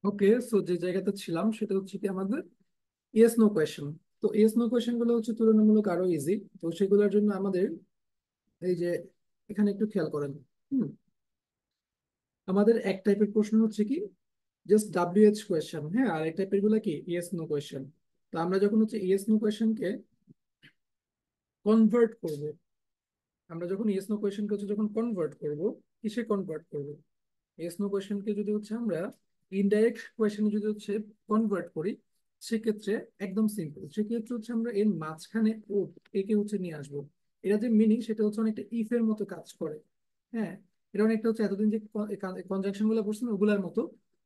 ওকে, so যে জায়গাতে ছিলাম সেটা হচ্ছে কি আমাদের ইয়েস নো কোয়েশ্চেন। তো ইয়েস নো কোয়েশ্চেন গুলো হচ্ছে তুলনামূলক আরো ইজি। তো সেগুলোর জন্য আমাদের এই যে এখানে একটু খেয়াল করেন। হুম আমাদের এক টাইপের প্রশ্ন হচ্ছে কি জাস্ট ডাব্লিউএইচ কোয়েশ্চেন, হ্যাঁ, আর এক টাইপের গুলো কি ইয়েস নো কোয়েশ্চেন। তো আমরা যখন হচ্ছে ইয়েস নো কোয়েশ্চেনকে কনভার্ট করব, আমরা যখন ইয়েস নো কোয়েশ্চেনকে হচ্ছে যখন কনভার্ট করব, কিসে কনভার্ট করব? ইয়েস নো কোয়েশ্চেনকে যদি হচ্ছে আমরা ইনডাইরেক্ট কোয়েশ্চেনে যদি হচ্ছে কনভার্ট করি, সেক্ষেত্রে একদম সিম্পল, সেক্ষেত্রে হচ্ছে আমরা এর মাঝখানে ও একে হচ্ছে নিয়ে আসবো। এটা যে মিনিং সেটা হচ্ছে অনেকটা ইফ এর মতো কাজ করে। হ্যাঁ, এটা অনেকটা হচ্ছে এতদিন যে কনজাংশন গুলো পড়ছেন ওগুলার মতো।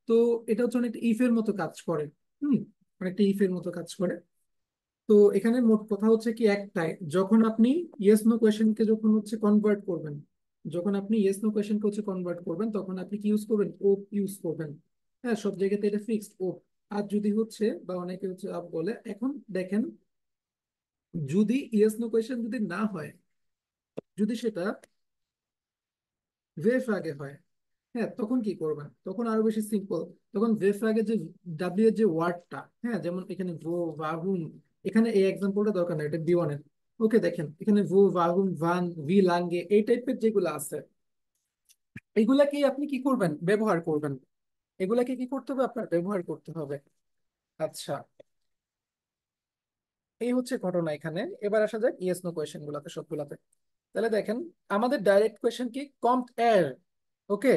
তো এটা হচ্ছে অনেকটা ইফ এর মতো কাজ করে। হুম অনেকটা ইফ এর মতো কাজ করে। তো এখানে মোট কথা হচ্ছে কি একটাই, যখন আপনি ইয়েস নো কোয়েশ্চেনকে যখন হচ্ছে কনভার্ট করবেন, যখন আপনি ইয়েস নো কোয়েশ্চেনকে হচ্ছে কনভার্ট করবেন তখন আপনি কি ইউজ করবেন? ও ইউজ করবেন। হ্যাঁ, সব জায়গাতে এটা ফিক্সড ও। আর যদি হচ্ছে বা অনেকে হচ্ছে আপ বলে, এখন দেখেন, যদি ইয়েস নো কোয়েশ্চেন যদি না হয়, যদি সেটা ভেফ আগে হয়, হ্যাঁ, তখন কি করবেন? তখন আরো বেশি সিম্পল। তখন ভেফ আগে যে ডাব্লিউ এর যে ওয়ার্ডটা, হ্যাঁ, যেমন এখানে ভো ভাহুম, এখানে এই এক্সাম্পলটা দরকার না, এটা বি1 এর। ওকে, দেখেন এখানে ভো ভাহুম ভান ভি লাঙ্গে এই টাইপের যেগুলো আছে, এগুলাকেই আপনি কি করবেন? ব্যবহার করবেন। এগুলাকে কি করতে হবে? আপনার ব্যবহার করতে হবে। আচ্ছা, এই হচ্ছে ঘটনা এখানে। এবার আসা যাক ইয়েস নো কোয়েশ্চেন গুলাতে, সবগুলাতে। তাহলে দেখেন, আমাদের ডাইরেক্ট কোয়েশ্চেন কি? কমট এর। ওকে,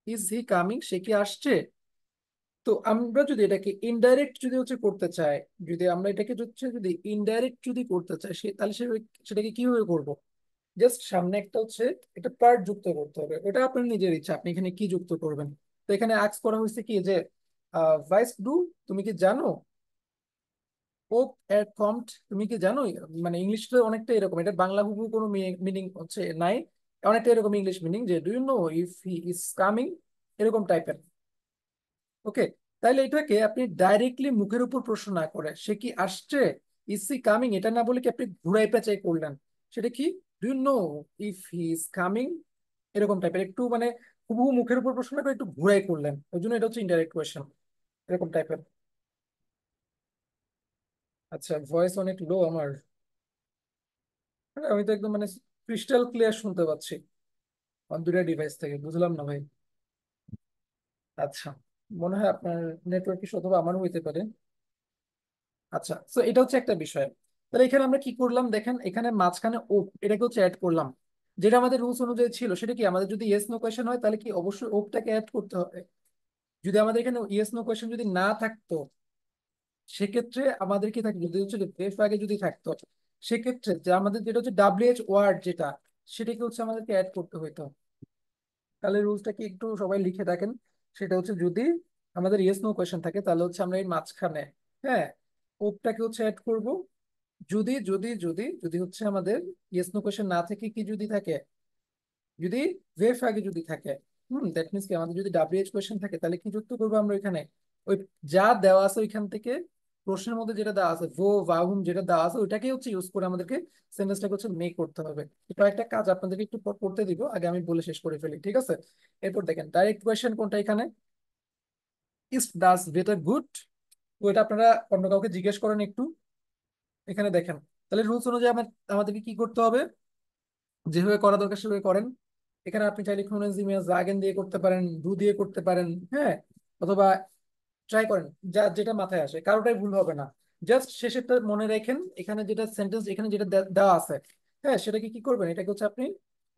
ইজ হি কামিং, সে কি আসছে? তো আমরা যদি এটাকে ইনডাইরেক্ট যদি হচ্ছে করতে চাই, যদি আমরা এটাকে হচ্ছে যদি ইনডাইরেক্ট যদি করতে চাই তাহলে সেটাকে কিভাবে করব? জাস্ট সামনে একটা হচ্ছে একটা পার্ট যুক্ত করতে হবে, ওটা আপনার নিজের ইচ্ছা আপনি এখানে কি যুক্ত করবেন। তো এখানে আস্ক করা হয়েছে কি যে ভাইস ডু, তুমি কি জানো? ও এর কমট, তুমি কি জানো? মানে ইংলিশটা অনেকটা এরকম, এটা বাংলা হুবহু কোনো মিনিং হচ্ছে নাই, অনেকটা এরকম ইংলিশ মিনিং যে do you know if he is coming, এরকম টাইপের। ওকে, তাইলে এটাকে আপনি ডাইরেক্টলি মুখের উপর প্রশ্ন না করে সে কি আসছে, ইজ সি কামিং, এটা না বলে কি আপনি ঘুরাই পেঁচাই করলেন, সেটা কি do you know if he is coming, এরকম টাইপের একটু মানে হুবহু মুখের উপর প্রশ্ন না করে একটু ঘুরাই করলেন, ওই জন্য এটা হচ্ছে ইনডাইরেক্ট কোয়েশ্চেন, এরকম টাইপের। আচ্ছা, ভয়েস অনেক লো আমার। আরে, আমি তো একদম মানে ক্রিস্টাল ক্লিয়ার শুনতে পাচ্ছি আমার দুটা ডিভাইস থেকে, বুঝলাম না ভাই। আচ্ছা, মনে হয় আপনার নেটওয়ার্ক ইস্যু অথবা আমারও হইতে পারে। আচ্ছা, তো এটা হচ্ছে একটা বিষয়। তাহলে এখানে আমরা কি করলাম দেখেন, এখানে মাঝখানে ও, এটাকে হচ্ছে অ্যাড করলাম। যেটা আমাদের রুলস অনুযায়ী ছিল সেটা কি, আমাদের যদি ইয়েস নো কোয়েশ্চেন হয় তাহলে কি অবশ্যই ওপটাকে অ্যাড করতে হবে। যদি আমাদের এখানে ইয়েস নো কোয়েশ্চেন যদি না থাকতো, সেক্ষেত্রে আমাদের কি থাকতো, যদি হচ্ছে বেফ আগে যদি থাকতো, সেক্ষেত্রে যে আমাদের যেটা হচ্ছে ডাব্লিউএইচ ওয়ার্ড যেটা, সেটাকে হচ্ছে আমাদেরকে অ্যাড করতে হইতো। তাহলে রুলসটা কি একটু সবাই লিখে থাকেন। সেটা হচ্ছে যদি আমাদের ইয়েস নো কোয়েশ্চেন থাকে তাহলে হচ্ছে আমরা এই মাঝখানে, হ্যাঁ, ওপটাকে হচ্ছে অ্যাড করব। যদি যদি যদি যদি হচ্ছে আমাদের ইয়েস নো কোয়েশ্চেন না থেকে কি যদি থাকে, যদি ভেফ আগে যদি থাকে, দ্যাট মিনস কি আমাদের যদি ডাব্লিউএইচ কোয়েশ্চেন থাকে তাহলে কি যুক্ত করবো আমরা ওইখানে? ওই যা দেওয়া আছে ওইখান থেকে, প্রশ্নের মধ্যে যেটা দেওয়া আছে ভো ভাউম যেটা দেওয়া আছে ওইটাকে হচ্ছে ইউজ করে আমাদেরকে সেন্টেন্সটাকে হচ্ছে মেক করতে হবে। তো একটা কাজ আপনাদেরকে একটু পর করতে দিব, আগে আমি বলে শেষ করে ফেলি, ঠিক আছে? এরপর দেখেন ডাইরেক্ট কোয়েশ্চেন কোনটা এখানে, ইজ ডাজ বেটার গুড। তো এটা আপনারা অন্য কাউকে জিজ্ঞেস করেন একটু। এখানে দেখেন, তাহলে রুলস অনুযায়ী আমাদেরকে কি করতে হবে? যেভাবে করা দরকার সেভাবে করেন। এখানে আপনি চাইলে ফোনেজিমিয়া জাগেন দিয়ে করতে পারেন, ডু দিয়ে করতে পারেন, হ্যাঁ, অথবা ট্রাই করেন, যা যেটা মাথায় আসে, কারোটাই ভুল হবে না। জাস্ট শেষেরটা মনে রাখেন, এখানে যেটা সেন্টেন্স এখানে যেটা দেওয়া আছে, হ্যাঁ, সেটাকে কি করবেন, এটাকে হচ্ছে আপনি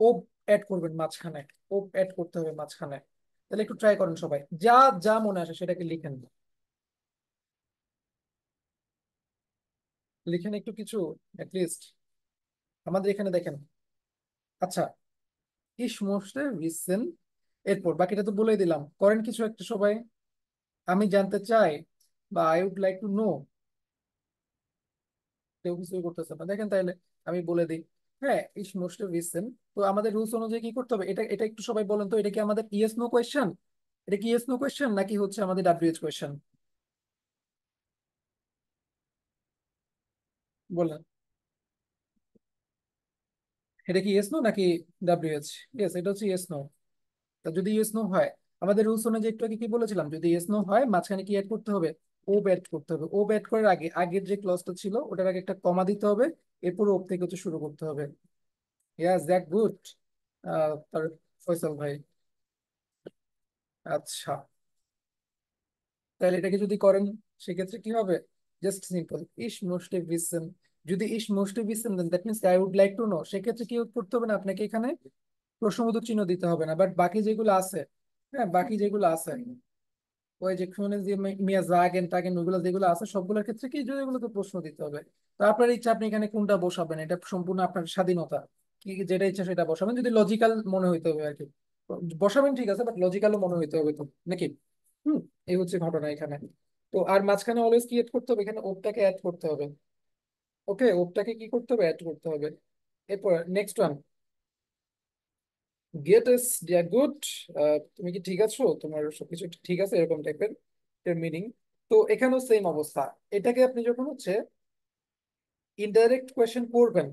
ও অ্যাড করবেন মাঝখানে, ও অ্যাড করতে হবে মাঝখানে। তাহলে একটু ট্রাই করেন সবাই, যা যা মনে আসে সেটাকে লিখেন, লিখেন একটু কিছু লিস্ট আমাদের এখানে দেখেন। আচ্ছা, ইস মোস্ট রিসেন্ট, এরপর বাকিটা তো বলেই দিলাম, করেন কিছু একটা সবাই। আমি জানতে চাই, বা I would like to know, কেউ কিছুই করতেছে না দেখেন, তাইলে আমি বলে দিই। হ্যাঁ, ইস মোস্ট রিসেন্ট। তো আমাদের রুলস অনুযায়ী কি করতে হবে, এটা এটা একটু সবাই বলেন তো, এটা কি আমাদের ইয়েস নো কোয়েশ্চেন? এটা কি ইয়েস নো কোয়েশ্চেন নাকি হচ্ছে আমাদের ডাব্লিউএইচ কোয়েশ্চেন? বলেন, এটা কি ইয়েস নো নাকি ডাব্লিউএইচ? ইয়েস, এটা হচ্ছে ইয়েস নো। তা যদি ইয়েস নো হয়, আমাদের রুলস অনুযায়ী একটু আগে কি বলেছিলাম, যদি ইয়েস নো হয় মাঝখানে কি অ্যাড করতে হবে, ও অ্যাড করতে হবে। ও অ্যাড করার আগে আগের যে ক্লজটা ছিল ওটার আগে একটা কমা দিতে হবে, এরপর ও থেকে হচ্ছে শুরু করতে হবে। ইয়াস দ্যাট গুড। তার ফয়সাল ভাই। আচ্ছা, তাহলে এটাকে যদি করেন সেক্ষেত্রে কি হবে, জাস্ট সিম্পল ইস মোস্টলি বিসেন। যদি ইস মোস্টলি বিসেন then that means I would like to know, সেক্ষেত্রে কি করতে হবে না আপনাকে এখানে প্রশ্নবোধক চিহ্ন দিতে হবে না। বাট বাকি যেগুলো আছে, হ্যাঁ বাকি যেগুলো আছে, ওই যে শুনে যে মিয়া জাগেন টাগেন ওইগুলো যেগুলো আছে সবগুলোর ক্ষেত্রে কি যে এগুলোকে প্রশ্ন দিতে হবে। তো আপনার ইচ্ছা আপনি এখানে কোনটা বসাবেন, এটা সম্পূর্ণ আপনার স্বাধীনতা। কি যেটা ইচ্ছা সেটা বসাবেন, যদি লজিক্যাল মনে হইতে হবে আর কি বসাবেন, ঠিক আছে, বাট লজিক্যালও মনে হইতে হবে তো, নাকি? হুম। এই হচ্ছে ঘটনা এখানে। তো আর মাঝখানে অলওয়েজ কি অ্যাড করতে হবে, এখানে ওপটাকে অ্যাড করতে হবে। ওকে, ওপটাকে কি করতে হবে, অ্যাড করতে হবে। এরপর নেক্সট ওয়ান, গেট এস ডিয়া গুড। তুমি কি ঠিক আছো, তোমার সবকিছু ঠিক আছে, এরকম টাইপের এর মিনিং। তো এখানেও সেম অবস্থা। এটাকে আপনি যখন হচ্ছে ইনডাইরেক্ট কোয়েশ্চেন করবেন,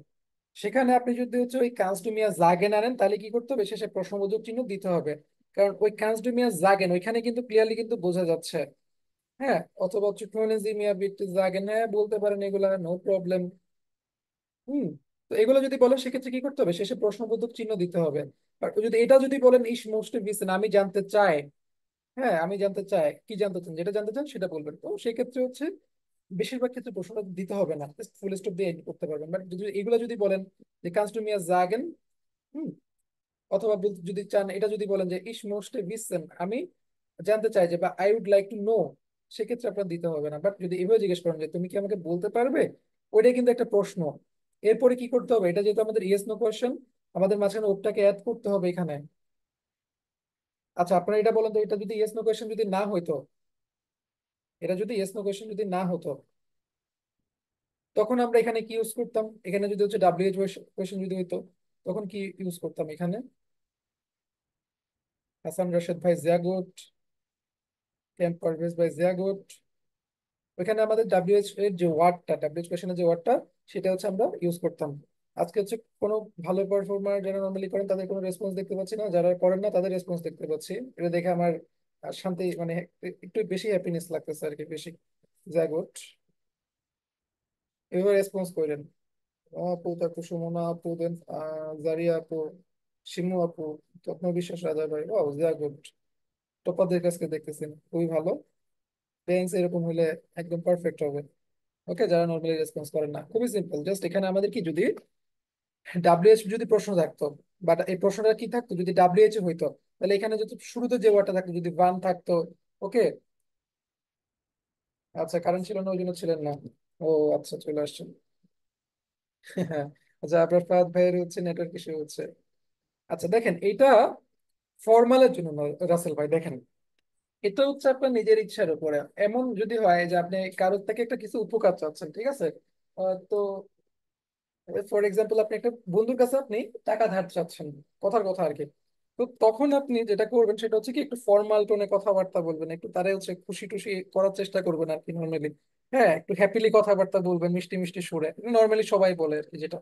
সেখানে আপনি যদি হচ্ছে ওই কাজডুমিয়া জাগেন আনেন তাহলে কি করতে হবে, শেষে প্রশ্নবোধক চিহ্ন দিতে হবে। কারণ ওই কাজডুমিয়া জাগেন ওইখানে কিন্তু ক্লিয়ারলি কিন্তু বোঝা যাচ্ছে। হ্যাঁ, অথবা হচ্ছে মিয়া বিট জাগেন, হ্যাঁ বলতে পারেন, এগুলা নো প্রবলেম। হুম। তো এগুলো যদি বলেন সেক্ষেত্রে কি করতে হবে, শেষে প্রশ্নবোধক চিহ্ন দিতে হবে। আর যদি এটা যদি বলেন ইস মোস্ট বিসেন, আমি জানতে চাই, হ্যাঁ আমি জানতে চাই, কি জানতে চান, যেটা জানতে চান সেটা বলবেন। তো সেই ক্ষেত্রে হচ্ছে বেশিরভাগ ক্ষেত্রে প্রশ্নটা দিতে হবে না, ফুল স্টপ দিয়ে end করতে পারবেন। বাট যদি এগুলো যদি বলেন যে কানস্ট টু মি আস জাগেন, হুম, অথবা যদি চান এটা যদি বলেন যে ইস মোস্ট বিসেন, আমি জানতে চাই যে, বা I would like to know, সেক্ষেত্রে আপনার দিতে হবে না। বাট যদি এভাবে জিজ্ঞেস করেন যে তুমি কি আমাকে বলতে পারবে, ওইটাই কিন্তু একটা প্রশ্ন। এরপরে কি করতে হবে, এটা যেহেতু আমাদের ইয়েস নো কোয়েশ্চেন, আমাদের মাঝখানে ওটাকে অ্যাড করতে হবে এখানে। আচ্ছা আপনারা এটা বলেন তো, এটা যদি ইয়েস নো কোয়েশ্চেন যদি না হইতো, এটা যদি ইয়েস নো কোয়েশ্চেন যদি না হতো, তখন আমরা এখানে কি ইউজ করতাম, এখানে যদি হচ্ছে ডাব্লিউএইচ কোয়েশ্চেন যদি হইতো, তখন কি ইউজ করতাম এখানে? হাসান রাশেদ ভাই জিয়াগুট, ক্যাম্প পারভেজ ভাই জিয়াগুট। ওইখানে আমাদের ডাব্লিউএইচ এর যে ওয়ার্ডটা, ডাব্লিউএইচ কোয়েশ্চেনের যে ওয়ার্ডটা, সেটা হচ্ছে আমরা ইউজ করতাম। আজকে হচ্ছে কোনো ভালো পারফর্মার যারা নর্মালি করেন তাদের কোনো রেসপন্স দেখতে পাচ্ছি না, যারা করেন না তাদের রেসপন্স দেখতে পাচ্ছি। এটা দেখে আমার শান্তি মানে একটু বেশি হ্যাপিনেস লাগতেছে আর কি, বেশি। জাগুট, এভাবে রেসপন্স করেন। আপু, তারপর সুমনা আপু, দেন জারিয়া আপু, শিমু আপু, তত্ন বিশ্বাস, রাজা ভাই, ও জিয়া গুড। টপারদের কাছকে দেখতেছেন, খুবই ভালো। বেঞ্চ এরকম হলে একদম পারফেক্ট হবে। ওকে, যারা নর্মালি রেসপন্স করেন না, খুবই সিম্পল, জাস্ট এখানে আমাদের কি যদি ডাব্লিউএইচ যদি প্রশ্ন থাকতো, বাট এই প্রশ্নটা কি থাকতো যদি ডাব্লিউএইচ হইতো, তাহলে এখানে যদি শুরুতে যে ওয়ার্ডটা থাকতো যদি ওয়ান থাকতো। ওকে। আচ্ছা, কারণ ছিল না ওই জন্য ছিলেন না। ও আচ্ছা, চলে আসছেন। হ্যাঁ। আচ্ছা, আপনার ফাহাদ ভাইয়ের হচ্ছে নেটওয়ার্ক ইস্যু হচ্ছে। আচ্ছা দেখেন, এটা ফর্মালের জন্য নয় রাসেল ভাই, দেখেন এটা হচ্ছে আপনার নিজের ইচ্ছার উপরে। এমন যদি হয় যে আপনি কারোর থেকে একটা কিছু উপকার চাচ্ছেন, ঠিক আছে, তো ফর এক্সাম্পল আপনি একটা বন্ধুর কাছে আপনি টাকা ধার চাচ্ছেন, কথার কথা আর কি। তো তখন আপনি যেটা করবেন সেটা হচ্ছে কি, একটু ফর্মাল টোনে কথাবার্তা বলবেন, একটু তারে হচ্ছে খুশি টুশি করার চেষ্টা করবেন আর কি নর্মালি। হ্যাঁ, একটু হ্যাপিলি কথাবার্তা বলবেন, মিষ্টি মিষ্টি সুরে, নর্মালি সবাই বলে আর কি, যেটা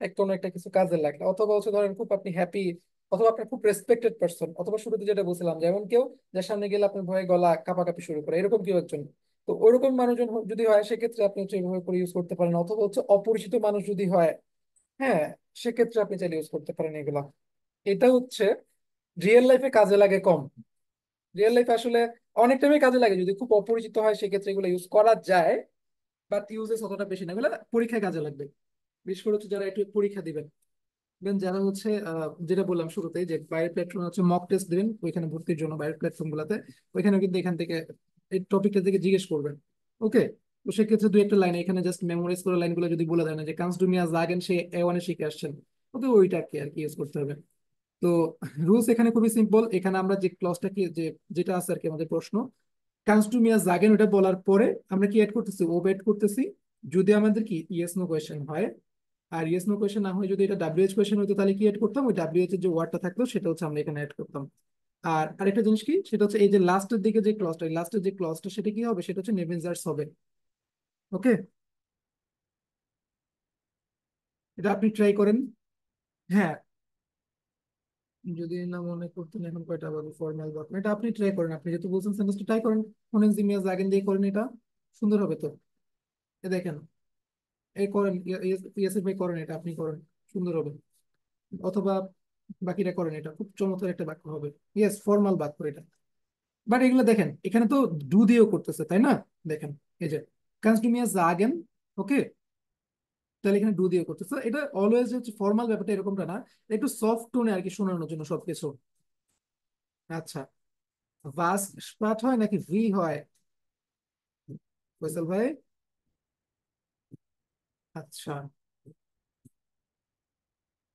এক কোনো একটা কিছু কাজে লাগলে। অথবা হচ্ছে ধরেন খুব আপনি হ্যাপি, অথবা আপনার খুব রেসপেক্টেড পার্সন, অথবা শুরুতে যেটা বলছিলাম যেমন কেউ যার সামনে গেলে আপনার ভয়ে গলা কাঁপাকাঁপি শুরু করে, এরকম কেউ একজন। তো ওইরকম মানুষজন যদি হয় সেক্ষেত্রে আপনি হচ্ছে এইভাবে করে ইউজ করতে পারেন। অথবা হচ্ছে অপরিচিত মানুষ যদি হয়, হ্যাঁ, সেক্ষেত্রে আপনি চাইলে ইউজ করতে পারেন এগুলা। এটা হচ্ছে রিয়েল লাইফে কাজে লাগে কম। রিয়েল লাইফে আসলে অনেক টাইমে কাজে লাগে, যদি খুব অপরিচিত হয় সেক্ষেত্রে এগুলো ইউজ করা যায়, বাট ইউজেস অতটা বেশি না। এগুলো পরীক্ষায় কাজে লাগবে, বিশেষ করে হচ্ছে যারা একটু পরীক্ষা দিবেন। দেন যারা হচ্ছে যেটা বললাম শুরুতেই যে বাইরের প্ল্যাটফর্ম হচ্ছে মক টেস্ট দিবেন ওইখানে ভর্তির জন্য, বাইরের প্ল্যাটফর্ম গুলাতে ওইখানে কিন্তু এখান থেকে এই টপিকটা থেকে জিজ্ঞেস করবেন। ওকে। তো সেক্ষেত্রে দুই একটা লাইন এখানে জাস্ট মেমোরাইজ করে লাইনগুলো যদি বলে দেন, যে কান্স ডুমিয়া জাগেন সে এ1 শিখে আসছেন, ওকে ওইটা আর কি ইউজ করতে হবে। তো রুলস এখানে খুবই সিম্পল। এখানে আমরা যে ক্লজটা কি যে যেটা আছে আর কি আমাদের প্রশ্ন, কান্স টু মিয়া জাগেন ওটা বলার পরে আমরা কি অ্যাড করতেছি, ও অ্যাড করতেছি। যদি আমাদের কি ইয়েস নো কোয়েশ্চেন হয়, আর ইয়েস নো কোয়েশ্চেন না হয় যদি এটা ডাব্লিউএইচ কোয়েশ্চেন হতো, তাহলে কি অ্যাড করতাম, ওই ডাব্লিউএইচ এর যে ওয়ার্ডটা থাকতো সেটা হচ্ছে আমরা এখানে অ্যাড করতাম। আর আরেকটা জিনিস কি, সেটা হচ্ছে এই যে লাস্টের দিকে যে ক্লজটা, লাস্টের যে ক্লজটা সেটা কি হবে, সেটা হচ্ছে নেভেনজার্স হবে। ওকে, এটা আপনি ট্রাই করেন। হ্যাঁ, যদি না মনে করতেন এখন কয়টা বাজে, ফর্মাল বাট এটা আপনি ট্রাই করেন, আপনি যেহেতু বলছেন সেন্টেন্সটা ট্রাই করেন, ফোনেনজিমিয়াস আগে দিয়ে করেন, এটা সুন্দর হবে তো। এ দেখেন, এই করেন, ইয়াসির ভাই করেন, এটা আপনি করেন, সুন্দর হবে। অথবা বাকিটা করেন, এটা খুব চমৎকার একটা বাক্য হবে। ইয়েস, ফর্মাল বাক্য এটা। বাট এগুলো দেখেন এখানে তো ডু দিয়েও করতেছে, তাই না? দেখেন, এই যে কানস ডু মিয়া জাগেন, ওকে, তাহলে এখানে ডু দিয়ে করতেছে। এটা অলওয়েজ হচ্ছে ফর্মাল ব্যাপারটা এরকমটা না, একটু সফট টোনে আর কি শোনানোর জন্য সবকিছু। আচ্ছা, ভাস স্পার্ট হয় নাকি ভি হয়, ফয়সাল ভাই? আচ্ছা,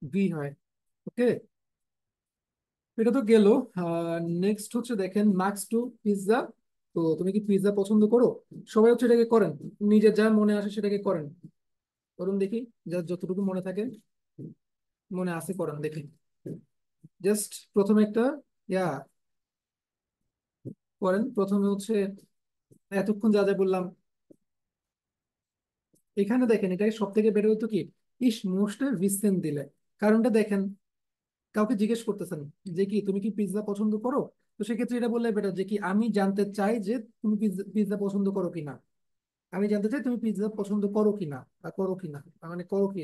ভি হয়, ওকে। এটা তো গেল। নেক্সট হচ্ছে দেখেন, মার্কস টু পিৎজা। তো তুমি কি পিৎজা পছন্দ করো? সবাই হচ্ছে এটাকে করেন, নিজের যা মনে আসে সেটাকে করেন, করুন দেখি, যা যতটুকু মনে থাকে, মনে আছে করেন দেখি। জাস্ট প্রথমে একটা ইয়া করেন, প্রথমে হচ্ছে এতক্ষণ যা যা বললাম, এখানে দেখেন এটা সব থেকে বের হতো কি, ইস মোস্ট ভিসেন দিলে। কারণটা দেখেন, কাউকে জিজ্ঞেস করতেছেন যে কি তুমি কি পিৎজা পছন্দ করো, তো সেক্ষেত্রে এটা বললে বেটার যে কি আমি জানতে চাই যে তুমি পিৎজা পিৎজা পছন্দ করো কিনা। আমি জানতে চাই তুমি পিৎজা পছন্দ করো কিনা, বা করো কিনা, তার মানে করো কি,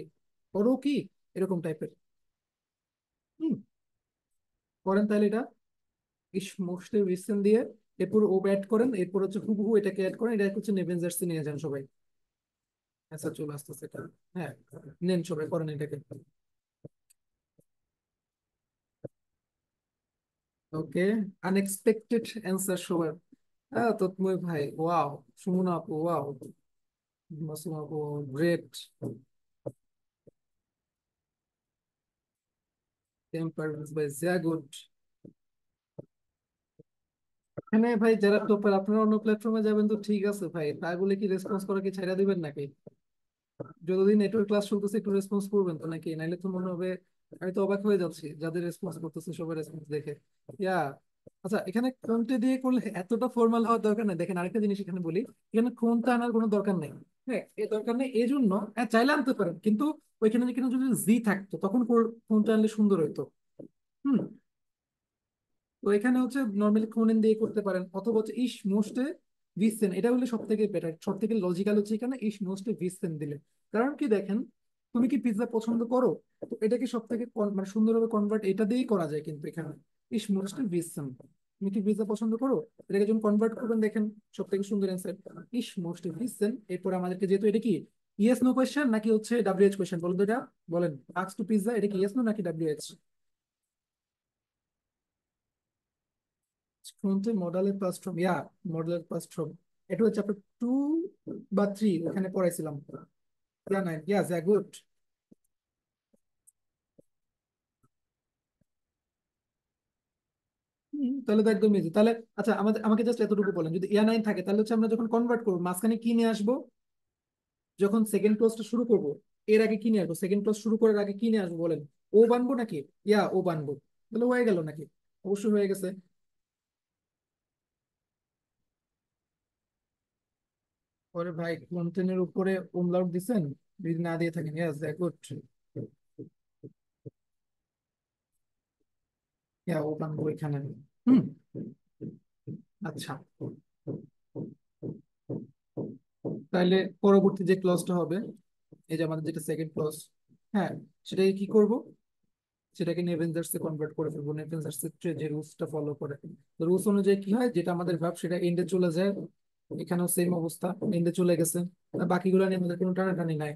করো কি, এরকম টাইপের। হুম, করেন তাহলে এটা, ইস মোস্টলি রিসেন্ট দিয়ে এরপর ও অ্যাড করেন, এরপর হচ্ছে হুবহু এটাকে অ্যাড করেন, এটা হচ্ছে নেভেন জার্সি নিয়ে যান সবাই। আচ্ছা চলে আসতেছে এটা, হ্যাঁ, নেন সবাই করেন এটাকে। ওকে, আনএক্সপেক্টেড অ্যান্সার সবার। হ্যাঁ তৎময় ভাই ওয়াও, সুমনা আপু ওয়াও, মাসুম আপু গ্রেট, টেম্পারেন্স ভাই জিয়া গুড। এখানে ভাই যারা টপার, আপনারা অন্য প্ল্যাটফর্মে যাবেন তো ঠিক আছে ভাই, তা বলে কি রেসপন্স করা কি ছাইড়া দিবেন নাকি? যতদিন নেটওয়ার্ক ক্লাস চলতেছে একটু রেসপন্স করবেন তো নাকি, নাইলে তো মনে হবে, আমি তো অবাক হয়ে যাচ্ছি যাদের রেসপন্স করতেছে সবার রেসপন্স দেখে। ইয়া, আচ্ছা এখানে কোনটা দিয়ে করলে এতটা ফর্মাল হওয়ার দরকার নেই। দেখেন আরেকটা জিনিস এখানে বলি, এখানে কোনটা আনার কোনো দরকার নেই। হ্যাঁ, এই দরকার নেই এই জন্য, হ্যাঁ চাইলে আনতে পারেন, কিন্তু ওইখানে যেখানে যদি জি থাকতো তখন কোনটা আনলে সুন্দর হইতো। হুম, তো এখানে হচ্ছে নর্মালি ফোন দিয়ে করতে পারেন, অথবা হচ্ছে ইস মোস্টে ভিসেন, এটা হলে সব থেকে বেটার, সব থেকে লজিক্যাল হচ্ছে এখানে ইস মোস্টে ভিসেন দিলে। কারণ কি দেখেন, তুমি কি পিৎজা পছন্দ করো, তো এটাকে সব থেকে মানে সুন্দরভাবে কনভার্ট এটা দিয়েই করা যায় কিন্তু এখানে, ইস মোস্টে ভিসেন, তুমি কি পিৎজা পছন্দ করো, এটাকে যখন কনভার্ট করবেন দেখেন সব থেকে সুন্দর অ্যান্সার, ইস মোস্টে ভিসেন। এরপর আমাদেরকে যেহেতু এটা কি ইয়েস নো কোয়েশ্চেন নাকি হচ্ছে ডাব্লিউএইচ কোয়েশ্চেন, বলুন তো এটা, বলেন, আস্ক টু পিৎজা এটা কি ইয়েস নো নাকি ডাব্লিউএইচ? শুনতে মডেলের ক্লাসরুম, ইয়া, মডেলের ক্লাসরুম, এটা হচ্ছে চ্যাপ্টার 2 বা 3 ওখানে পড়াইছিলাম। ইয়া নাইন, ইয়া গুড। তাহলে তো একদম ইজি তাহলে। আচ্ছা আমাকে জাস্ট এতটুকু বলেন, যদি ইয়া নাইন থাকে তাহলে হচ্ছে আমরা যখন কনভার্ট করবো মাঝখানে কি নিয়ে আসবো, যখন সেকেন্ড ক্লাসটা শুরু করব এর আগে কি নিয়ে আসবো, সেকেন্ড ক্লাস শুরু করার আগে কি নিয়ে আসবো বলেন, ও বানবো নাকি, ইয়া ও বানবো, তাহলে হয়ে গেল নাকি? অবশ্যই হয়ে গেছে। পরে ভাই কন্টেন্টের উপরে umlaut দিছেন, যদি না দিয়ে থাকেন, ইয়েস গুড, ইয়া ও বানবো এখানে। হুম, আচ্ছা, তাহলে পরবর্তী যে ক্লজটা হবে, এই যে আমাদের যেটা সেকেন্ড ক্লজ, হ্যাঁ, সেটাকে কি করব, সেটাকে নেভেনজার্সে কনভার্ট করে ফেলবো, নেভেনজার্সের যে রুলসটা ফলো করে। তো রুলস অনুযায়ী কি হয়, যেটা আমাদের ভাব সেটা এন্ডে চলে যায়, এখানেও সেম অবস্থা, এন্ডে চলে গেছে, আর বাকিগুলো নিয়ে আমাদের কোনো টানাটানি নাই।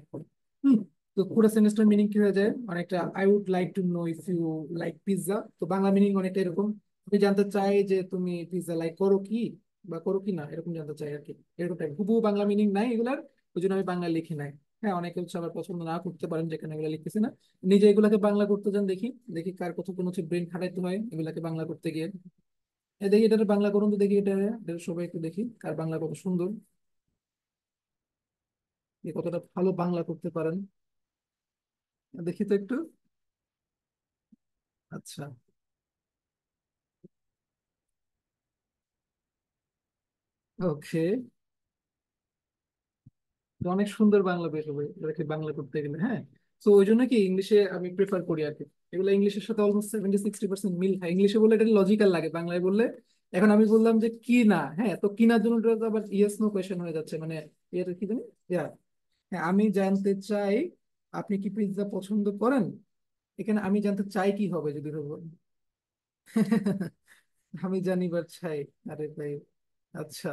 হুম, তো পুরো সেমিস্টার মিনিং কি হয়ে যায় অনেকটা, I would like to know if you like pizza, তো বাংলা মিনিং অনেকটা এরকম, আমি জানতে চাই যে তুমি পিৎজা লাইক করো কি, বা করো কি না, এরকম জানতে চাই আর কি। এরকম টাইপ হুবহু বাংলা মিনিং নাই এগুলার, ওই জন্য আমি বাংলা লিখি নাই। হ্যাঁ, অনেকে হচ্ছে আবার পছন্দ না করতে পারেন যেখানে এগুলো লিখতেছি না, নিজে এগুলাকে বাংলা করতে যান, দেখি দেখি কার কতক্ষণ হচ্ছে ব্রেন খাটাইতে হয় এগুলাকে বাংলা করতে গিয়ে। দেখি এটা বাংলা করুন তো, দেখি এটা সবাই একটু দেখি কার বাংলা কত সুন্দর, যে কতটা ভালো বাংলা করতে পারেন, দেখি তো একটু। আচ্ছা, ওকে, তো অনেক সুন্দর বাংলা বের হবে এটাকে বাংলা করতে গেলে, হ্যাঁ। তো ওই জন্য কি ইংলিশে আমি প্রেফার করি আর কি। এগুলো ইংলিশের সাথে অলমোস্ট 70-60% মিল খায়, ইংলিশে বললে এটা লজিক্যাল লাগে, বাংলায় বললে। এখন আমি বললাম যে কি না, হ্যাঁ তো কিনার জন্য তো আবার ইয়েস নো কোয়েশ্চেন হয়ে যাচ্ছে, মানে এর কি জানি। Yeah, হ্যাঁ আমি জানতে চাই আপনি কি পিৎজা পছন্দ করেন। এখানে আমি জানতে চাই কি হবে যদি হবে? আমি জানিবার চাই। আরে ভাই, আচ্ছা,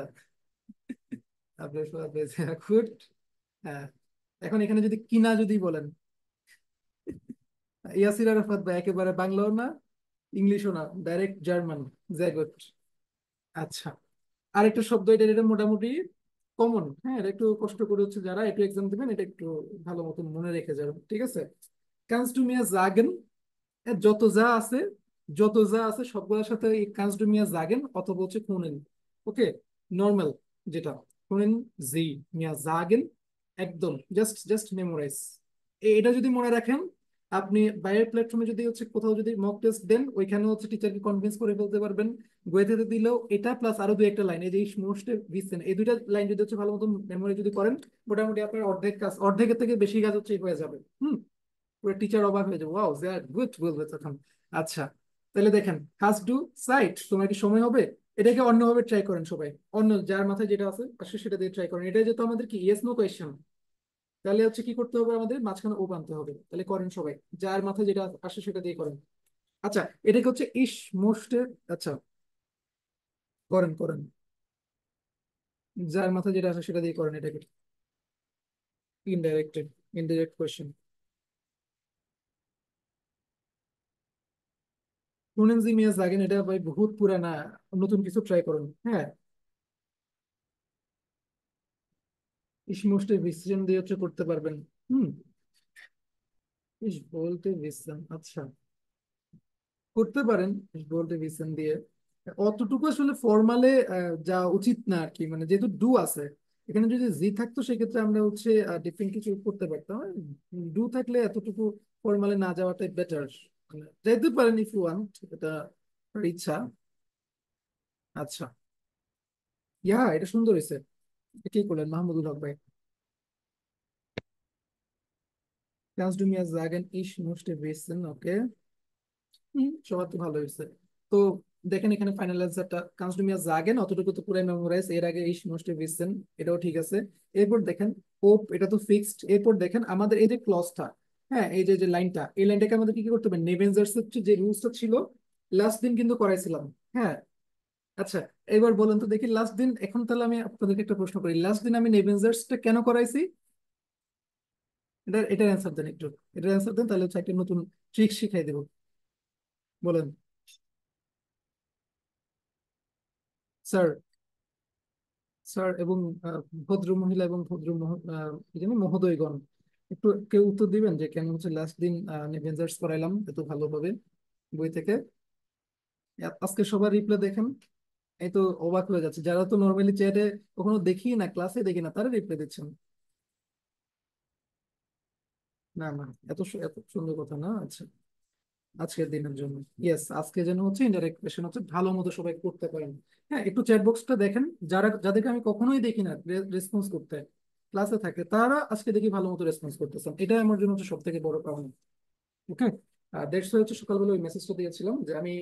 আপনি গুড। হ্যাঁ, এখন এখানে যদি কিনা যদি বলেন, ইয়াসির আরাফাত ভাই একেবারে বাংলাও না, ইংলিশও না, ডাইরেক্ট জার্মান। জায়গট। আচ্ছা, আরেকটা শব্দ, এটা এটা মোটামুটি কমন, হ্যাঁ এটা একটু কষ্ট করে হচ্ছে যারা একটু এক্সাম দিবেন এটা একটু ভালো মতন মনে রেখে যাবেন, ঠিক আছে। কানস টু মিয়া জাগেন, যত যা আছে, যত যা আছে সবগুলোর সাথে এই কানস টু মিয়া জাগেন অথবা হচ্ছে খুনেন। ওকে, নর্মাল যেটা খুনেন, জি মিয়া জাগেন, একদম জাস্ট জাস্ট মেমোরাইজ। এটা যদি মনে রাখেন, আপনি বাইরের প্ল্যাটফর্মে যদি হচ্ছে কোথাও যদি মক টেস্ট দেন, ওইখানে হচ্ছে টিচারকে কনভিন্স করে ফেলতে পারবেন। গোয়েতে দিলেও এটা প্লাস আরো দুই একটা লাইন, এই যে মোস্ট ভিসেন, এই দুইটা লাইন যদি হচ্ছে ভালো মতো মেমোরি যদি করেন, মোটামুটি আপনার অর্ধেক কাজ, অর্ধেকের থেকে বেশি কাজ হচ্ছে হয়ে যাবে। হুম, পুরো টিচার অবাক হয়ে যাবে, ওয়াও দে আর গুড বলবে তখন। আচ্ছা, তাহলে দেখেন হাজ ডু সাইট, তোমার কি সময় হবে? এটাকে অন্যভাবে ট্রাই করেন সবাই, অন্য যার মাথায় যেটা আছে আসলে সেটা দিয়ে ট্রাই করেন। এটা যেহেতু আমাদের কি ইয়েস নো কোয়েশ্চেন, তাহলে হচ্ছে কি করতে হবে, আমাদের মাঝখানে ও আনতে হবে। তাহলে করেন সবাই, যার মাথায় যেটা আসে সেটা দিয়ে করেন। আচ্ছা, এটাকে হচ্ছে ইস মোস্টের, আচ্ছা করেন করেন, যার মাথায় যেটা আসে সেটা দিয়ে করেন এটাকে। ইনডাইরেক্টেড, ইনডাইরেক্ট কোয়েশ্চেন। শুনেন জি মিয়া জাগেন, এটা ভাই বহুত পুরানা, নতুন কিছু ট্রাই করুন। হ্যাঁ, ইস মোস্টে বিশ্রাম দিয়ে হচ্ছে করতে পারবেন। হুম, ইস বলতে বিশ্রাম, আচ্ছা করতে পারেন ইস বলতে বিশ্রাম দিয়ে। অতটুকু আসলে ফর্মালে যা উচিত না আর কি, মানে যেহেতু ডু আছে এখানে, যদি জি থাকতো সেক্ষেত্রে আমরা হচ্ছে ডিফারেন্ট কিছু করতে পারতাম। ডু থাকলে এতটুকু ফর্মালে না যাওয়াটাই বেটার। যাইতে পারেন ইফ ইউ ওয়ান্ট, এটা আপনার ইচ্ছা। আচ্ছা, ইয়া এটা সুন্দর হয়েছে। কি করলেন মাহমুদুল হক ভাই? Kannst du mir sagen, ich möchte wissen, okay? সবার তো ভালো হয়েছে। তো দেখেন এখানে ফাইনাল অ্যান্সারটা কান্স টু মিয়া জাগেন, অতটুকু তো পুরাই মেমোরাইজ, এর আগে ইস মোস্টে ভিসেন, এটাও ঠিক আছে। এরপর দেখেন হোপ, এটা তো ফিক্সড। এরপর দেখেন আমাদের এই যে ক্লজটা, হ্যাঁ এই যে যে লাইনটা, এই লাইনটাকে আমাদের কি কি করতে হবে, নেভেনজার্স হচ্ছে যে রুলসটা ছিল লাস্ট দিন কিন্তু করাইছিলাম। হ্যাঁ, আচ্ছা, এবার বলেন তো দেখি লাস্ট দিন, এখন তাহলে আমি আপনাদেরকে একটা প্রশ্ন করি, লাস্ট দিন আমি নেভেনজার্সটা কেন করাইছি? এটার অ্যান্সার দেন একটু, এটার অ্যান্সার দেন, তাহলে হচ্ছে একটা নতুন ট্রিক শিখাই দেবো। বলেন স্যার, স্যার এবং ভদ্র মহিলা এবং ভদ্র কি জানি মহোদয়গণ, একটু কেউ উত্তর দিবেন যে কেন হচ্ছে লাস্ট দিন অ্যাভেঞ্জার্স করাইলাম এত ভালোভাবে বই থেকে। আজকে সবার রিপ্লাই দেখেন, এই তো অবাক হয়ে যাচ্ছে, যারা তো নর্মালি চ্যাটে কখনো দেখি না, ক্লাসে দেখি না, তারা রিপ্লাই দিচ্ছেন। না না, এত সুন্দর কথা না। আচ্ছা, আজকের দিনের জন্য, ইয়েস আজকে যেন হচ্ছে ইনডাইরেক্ট কোয়েশ্চেন হচ্ছে ভালো মতো সবাই করতে পারেন। হ্যাঁ, একটু চ্যাট বক্সটা দেখেন, যারা যাদেরকে আমি কখনোই দেখি না রেসপন্স করতে, ক্লাসে থাকে, তারা আজকে দেখি ভালো মতো রেসপন্স করতেছেন, এটা আমার জন্য হচ্ছে সব থেকে বড় পাওনা। ওকে, দেড়শো হচ্ছে সকালবেলা ওই মেসেজটা দিয়েছিলাম যে আমি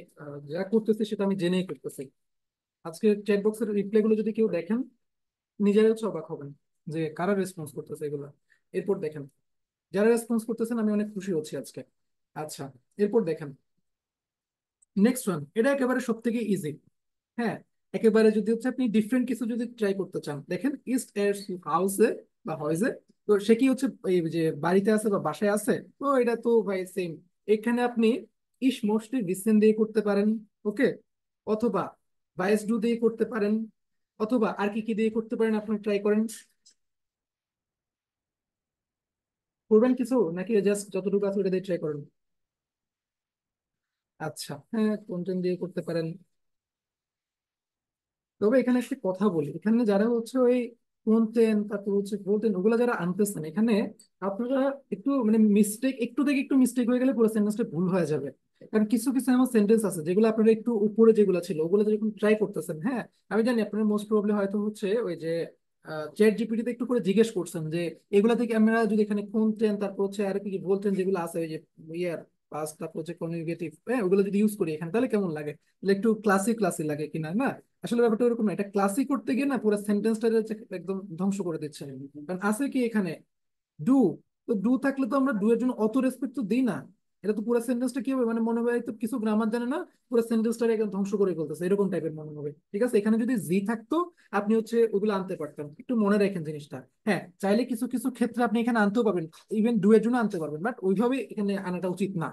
যা করতেছি সেটা আমি জেনেই করতেছি। আজকে চ্যাট বক্সের রিপ্লাই গুলো যদি কেউ দেখেন, নিজেরাই হচ্ছে অবাক হবেন যে কারা রেসপন্স করতেছে এগুলো। এরপর দেখেন, যারা রেসপন্স করতেছেন আমি অনেক খুশি হচ্ছি আজকে। আচ্ছা, এরপর দেখেন নেক্সট ওয়ান, এটা একেবারে সব থেকে ইজি। হ্যাঁ, একেবারে যদি হচ্ছে আপনি ডিফারেন্ট কিছু যদি ট্রাই করতে চান, দেখেন ইস্ট এর হাউসে বা হয়েছে, তো সে কি হচ্ছে এই যে বাড়িতে আছে বা বাসায় আছে, তো এটা তো ভাই সেম। এখানে আপনি ইস মোস্টলি রিসেন্ট দিয়ে করতে পারেন। ওকে, অথবা বাইস ডু দিয়ে করতে পারেন, অথবা আর কি কি দিয়ে করতে পারেন আপনি ট্রাই করেন। করবেন কিছু নাকি জাস্ট যতটুকু আছে ওটা দিয়ে ট্রাই করেন? আচ্ছা, হ্যাঁ কন্টেন্ট দিয়ে করতে পারেন। তবে এখানে একটা কথা বলি, এখানে যারা হচ্ছে ওই শুনতেন তারপর হচ্ছে বলতেন ওগুলা যারা আনতেছেন এখানে, আপনারা একটু মানে মিস্টেক, একটু থেকে একটু মিস্টেক হয়ে গেলে পুরো সেন্টেন্সটা ভুল হয়ে যাবে। কারণ কিছু কিছু এমন সেন্টেন্স আছে যেগুলো আপনারা একটু উপরে যেগুলো ছিল ওগুলো যখন ট্রাই করতেছেন, হ্যাঁ আমি জানি আপনারা মোস্ট প্রবলি হয়তো হচ্ছে ওই যে চ্যাট জিপিটিতে একটু করে জিজ্ঞেস করছেন যে এগুলা থেকে আমরা যদি এখানে কোনটেন, তারপর হচ্ছে আর কি কি বলতেন যেগুলো আছে ওই যে ইয়ার পাস্ট, তারপর হচ্ছে কনজুগেটিভ, হ্যাঁ ওগুলো যদি ইউজ করি এখানে তাহলে কেমন লাগে, তাহলে একটু ক্লাসি ক্লাসি লাগে কিনা না। আসলে ব্যাপারটা এরকম না, এটা ক্লাসি করতে গিয়ে না পুরো সেন্টেন্সটা একদম ধ্বংস করে দিচ্ছে। কারণ আছে কি এখানে ডু, তো ডু থাকলে তো আমরা ডু এর জন্য অত রেসপেক্ট তো দিই না। এটা তো পুরো সেন্টেন্সটা কি হবে, মানে মনে হয় তো কিছু গ্রামার জানে না, পুরো সেন্টেন্সটা একদম ধ্বংস করে ফেলতেছে এরকম টাইপের মনে হবে। ঠিক আছে, এখানে যদি জি থাকতো আপনি হচ্ছে ওগুলো আনতে পারতেন, একটু মনে রাখেন জিনিসটা। হ্যাঁ চাইলে কিছু কিছু ক্ষেত্রে আপনি এখানে আনতেও পারবেন, ইভেন ডু এর জন্য আনতে পারবেন, বাট ওইভাবে এখানে আনাটা উচিত না।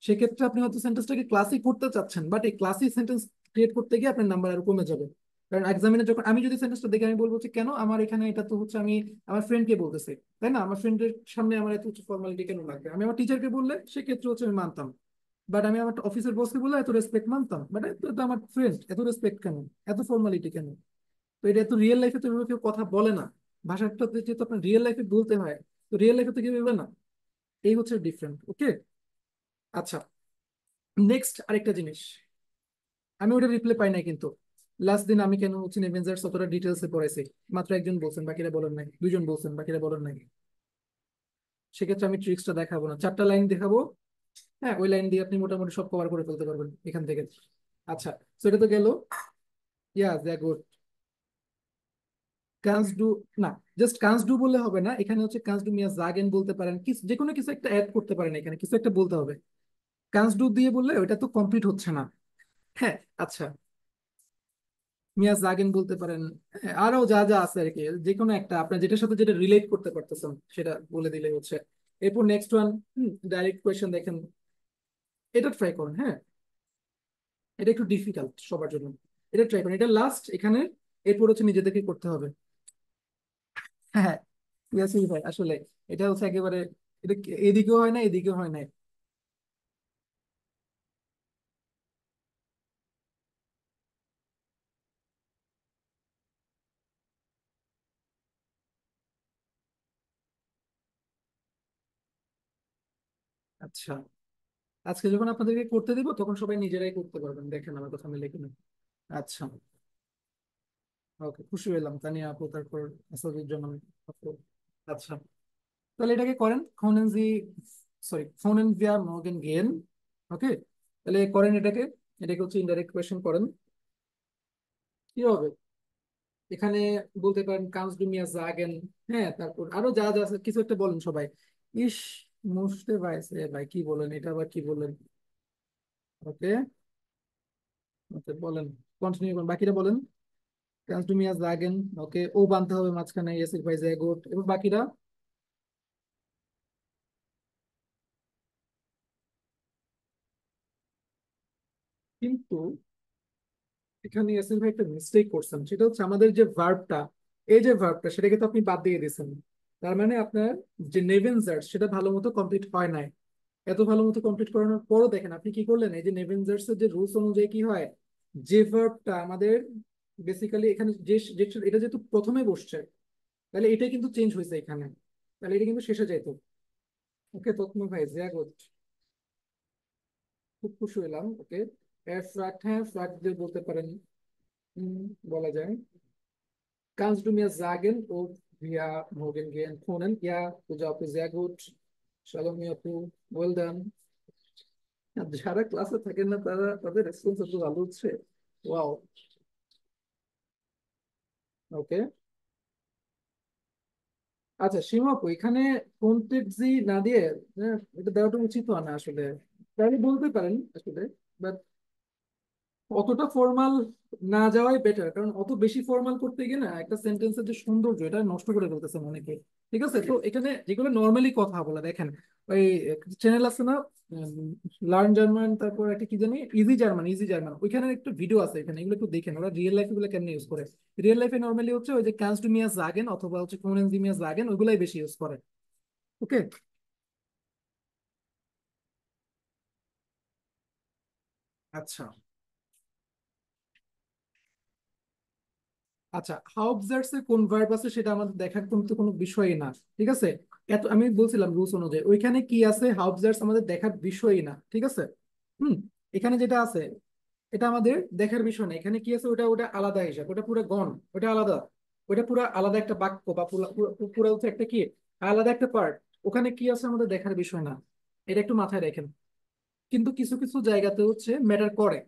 সেক্ষেত্রে আপনি হয়তো সেন্টেন্সটাকে ক্লাসিক করতে চাচ্ছেন, বাট এই ক্লাসিক সেন্টেন্স ক্রিয়েট করতে গিয়ে আপনার নাম্বার আরো কমে যাবে। কারণ এক্সামিনে যখন আমি যদি সেন্টেন্সটা দেখে আমি বলবো যে কেন আমার এখানে, এটা তো হচ্ছে আমি আমার ফ্রেন্ডকে বলতেছি, তাই না, আমার ফ্রেন্ডের সামনে আমার এত ফর্মালিটি কেন লাগবে, আমি আমার টিচারকে বললে সেক্ষেত্রে হচ্ছে আমি মানতাম, বাট আমি আমার অফিসের বসকে বললে এত রেসপেক্ট মানতাম, বাট এটা তো আমার ফ্রেন্ড, এত রেসপেক্ট কেন, এত ফর্মালিটি কেন। তো এটা তো রিয়েল লাইফে তো এভাবে কেউ কথা বলে না, ভাষাটা যেহেতু আপনার রিয়েল লাইফে বলতে হয়, তো রিয়েল লাইফে তো কেউ বলবে না। এই হচ্ছে ডিফারেন্ট, ওকে। আচ্ছা, নেক্সট আরেকটা জিনিস, আমি ওটা রিপ্লাই পাই নাই কিন্তু লাস্ট দিন আমি কেন হচ্ছে এভেঞ্জার্স অতটা ডিটেলসে পড়াইছি, মাত্র একজন বলছেন বাকিরা বলেন নাই, দুজন বলছেন বাকিরা বলেন নাই। সেক্ষেত্রে আমি ট্রিক্সটা দেখাবো না, চারটা লাইন দেখাবো। হ্যাঁ ওই লাইন দিয়ে আপনি মোটামুটি সব কভার করে ফেলতে পারবেন এখান থেকে। আচ্ছা, তো এটা তো গেল। ইয়া দ্য গুড কান্স ডু, না জাস্ট কান্স ডু বললে হবে না, এখানে হচ্ছে কান্স ডু মিয়া জাগেন বলতে পারেন, কিছু যে কোনো কিছু একটা অ্যাড করতে পারেন, এখানে কিছু একটা বলতে হবে। কান্স ডু দিয়ে বললে ওটা তো কমপ্লিট হচ্ছে না। হ্যাঁ আচ্ছা, মিয়া জাগেন বলতে পারেন। হ্যাঁ, আরো যা যা আছে আর কি, যে কোনো একটা আপনার যেটার সাথে যেটা রিলেট করতে পারতেছেন সেটা বলে দিলে হচ্ছে। এরপর নেক্সট ওয়ান, ডাইরেক্ট কোয়েশ্চেন দেখেন, এটা ট্রাই করুন। হ্যাঁ এটা একটু ডিফিকাল্ট সবার জন্য, এটা ট্রাই করুন, এটা লাস্ট এখানে। এরপর হচ্ছে নিজেদেরকে করতে হবে। হ্যাঁ ইয়াসির ভাই আসলে এটা হচ্ছে একেবারে, এটা এদিকেও হয় না এদিকেও হয় না। আচ্ছা, আজকে যখন আপনাদেরকে করতে দিব তখন সবাই নিজেরাই করতে পারবেন, দেখেন আমার কথা আমি লিখে নেব। আচ্ছা, ওকে, খুশি হলাম তানিয়া আপু, তারপর আসাদুজ্জামান আপু। আচ্ছা, তাহলে এটাকে করেন ফোনেন জি, সরি ফোনেন ভিয়া মর্গেন গেন। ওকে, তাহলে করেন এটাকে, এটাকে হচ্ছে ইনডাইরেক্ট কোয়েশ্চেন করেন। কি হবে এখানে, বলতে পারেন কাউন্স ডু মিয়া জাগেন। হ্যাঁ তারপর আরো যা যা আছে কিছু একটা বলেন সবাই। ইস, মুছতে পারছে ভাই, কি বলেন এটা আবার কি বলেন। ওকে, ওকে বলেন, কন্টিনিউ করেন, বাকিরা বলেন। কাউন্স ডু মিয়া জাগেন, ওকে ও বানতে হবে মাঝখানে, ইয়েসির ভাই যায় গুড, এবার বাকিরা। কিন্তু এখানে ইয়াসিন ভাই একটা মিস্টেক করছেন, সেটা হচ্ছে আমাদের যে ভার্বটা, এই যে ভার্বটা সেটাকে তো আপনি বাদ দিয়ে দিয়েছেন। তার মানে আপনার যে নেভেনজার্স সেটা ভালো মতো কমপ্লিট হয় নাই। এত ভালো মতো কমপ্লিট করানোর পরও দেখেন আপনি কি করলেন, এই যে নেভেনজার্স এর যে রুলস অনুযায়ী কি হয়, যে ভার্বটা আমাদের বেসিক্যালি এখানে এটা যেহেতু প্রথমে বসছে, তাহলে এটাই কিন্তু চেঞ্জ হয়েছে এখানে, তাহলে এটা কিন্তু শেষে যাইতো। ওকে তখন ভাই জিয়া গুড, খুব খুশি হলাম। ওকে, ফ্ল্যাট, হ্যাঁ ফ্ল্যাট দিয়ে বলতে পারেন। হুম, বলা যায়। Kannst du mir sagen, ob wir morgen gehen können? Ja, du Job ist sehr gut. Shalom, আপু, well done. আর যারা ক্লাসে থাকেন না তারা, তাদের রেসপন্স একটু ভালো হচ্ছে। ওয়াও, ওকে। আচ্ছা সীমা আপু, এখানে কন্টেক্সি না দিয়ে, হ্যাঁ, এটা দেওয়াটা উচিত হয় না আসলে, তাহলে বলতে পারেন আসলে, অতটা ফর্মাল না যাওয়াই বেটার, কারণ অত বেশি ফর্মাল করতে গিয়ে না একটা সেন্টেন্সের যে সৌন্দর্য এটা নষ্ট করে ফেলতেছে অনেকে। ঠিক আছে, তো এখানে যেগুলো নর্মালি কথা বলা, দেখেন ওই চ্যানেল আছে না, লার্ন জার্মান, তারপর একটা কি জানি ইজি জার্মান, ইজি জার্মান, ওইখানে একটু ভিডিও আছে, এখানে এগুলো একটু দেখেন ওরা রিয়েল লাইফে এগুলো কেমনে ইউজ করে। রিয়েল লাইফে নর্মালি হচ্ছে ওই যে কান্স টু মিয়া জাগেন অথবা হচ্ছে কোনেন জি মিয়া জাগেন, ওইগুলাই বেশি ইউজ করে। ওকে, আচ্ছা। আচ্ছা, হাউবজার্ডস এর কোন ভার্ব আছে সেটা আমাদের দেখার কিন্তু কোনো বিষয়ই না। ঠিক আছে, এত আমি বলছিলাম রুলস অনুযায়ী ওইখানে কি আছে, হাউবজার্ডস আমাদের দেখার বিষয়ই না। ঠিক আছে, হুম, এখানে যেটা আছে এটা আমাদের দেখার বিষয় না, এখানে কি আছে ওটা ওটা আলাদা হিসাব, ওটা পুরো গণ, ওটা আলাদা। ওইটা পুরো আলাদা একটা বাক্য বা পুরো পুরো পুরো হচ্ছে একটা কি আলাদা একটা পার্ট। ওখানে কি আছে আমাদের দেখার বিষয় না, এটা একটু মাথায় রাখেন। কিন্তু কিছু কিছু জায়গাতে হচ্ছে ম্যাটার করে।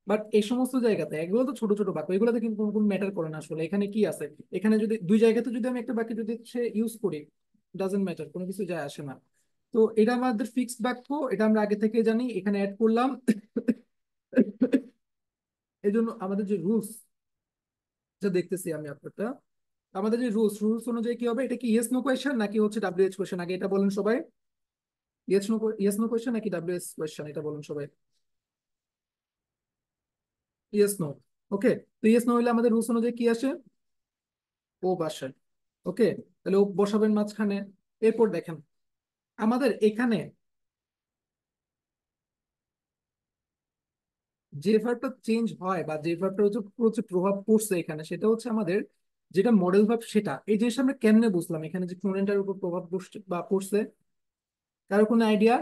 বাট এই সমস্ত জায়গাতে এগুলো তো ছোট ছোট বাক্য, এগুলোতে কিন্তু কোনো ম্যাটার করে না আসলে এখানে কি আছে। এখানে যদি দুই জায়গাতে যদি আমি একটা বাক্য যদি সে ইউজ করি, ডাজেন্ট ম্যাটার, কোনো কিছু যায় আসে না। তো এটা আমাদের ফিক্সড বাক্য, এটা আমরা আগে থেকে জানি, এখানে অ্যাড করলাম। এই জন্য আমাদের যে রুলস, যা দেখতেছি আমি আপনারটা, আমাদের যে রুলস রুলস অনুযায়ী কি হবে, এটা কি ইয়েস নো কোয়েশ্চেন নাকি হচ্ছে ডাব্লিউএইচ কোয়েশ্চেন, আগে এটা বলেন সবাই। ইয়েস নো কোয়েশ্চেন নাকি ডাব্লিউএইচ কোয়েশ্চেন, এটা বলেন সবাই। Yes no. ওকে। তো ইয়েস নো হলে আমাদের রুলস অনুযায়ী কি আসে, ও বাসায়। ওকে। তাহলে ও বসাবেন মাঝখানে। এরপর দেখেন আমাদের এখানে যে ভার্বটা চেঞ্জ হয় বা যে ভার্বটা হচ্ছে হচ্ছে প্রভাব পড়ছে এখানে, সেটা হচ্ছে আমাদের যেটা মডেল ভার্ব, সেটা এই জিনিসটা আমরা কেমনে বুঝলাম এখানে যে প্রোনাউনটার উপর প্রভাব পড়ছে বা পড়ছে। কারো কোনো আইডিয়া?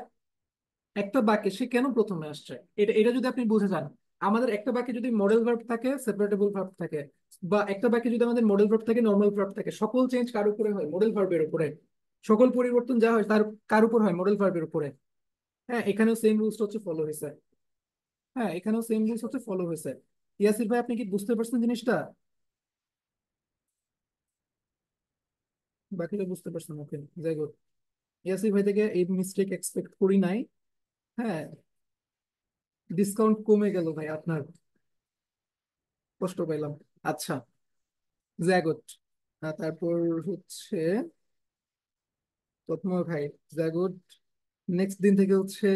একটা বাক্যে সে কেন প্রথমে আসছে, এটা এটা যদি আপনি বুঝে যান। আমাদের একটা বাক্যে যদি মডেল ভার্ব থাকে, সেপারেটেবল ভার্ব থাকে, বা একটা বাক্যে যদি আমাদের মডেল ভার্ব থাকে, নর্মাল ভার্ব থাকে, সকল চেঞ্জ কার উপরে হয়, মডেল ভার্বের উপরে। সকল পরিবর্তন যা হয় তার কার উপর হয়, মডেল ভার্বের উপরে। হ্যাঁ, এখানেও সেম রুলস হচ্ছে ফলো হয়েছে। হ্যাঁ, এখানেও সেম রুলস হচ্ছে ফলো হয়েছে। ইয়াসির ভাই, আপনি কি বুঝতে পারছেন জিনিসটা? বাকিটা বুঝতে পারছেন? ওকে, যাই হোক। ইয়াসির ভাই থেকে এই মিস্টেক এক্সপেক্ট করি নাই। হ্যাঁ, ডিসকাউন্ট কমে গেল ভাই আপনার, কষ্ট পাইলাম। আচ্ছা, জ্যাগট। তারপর হচ্ছে তৎময় ভাই, জ্যাগট। নেক্সট দিন থেকে হচ্ছে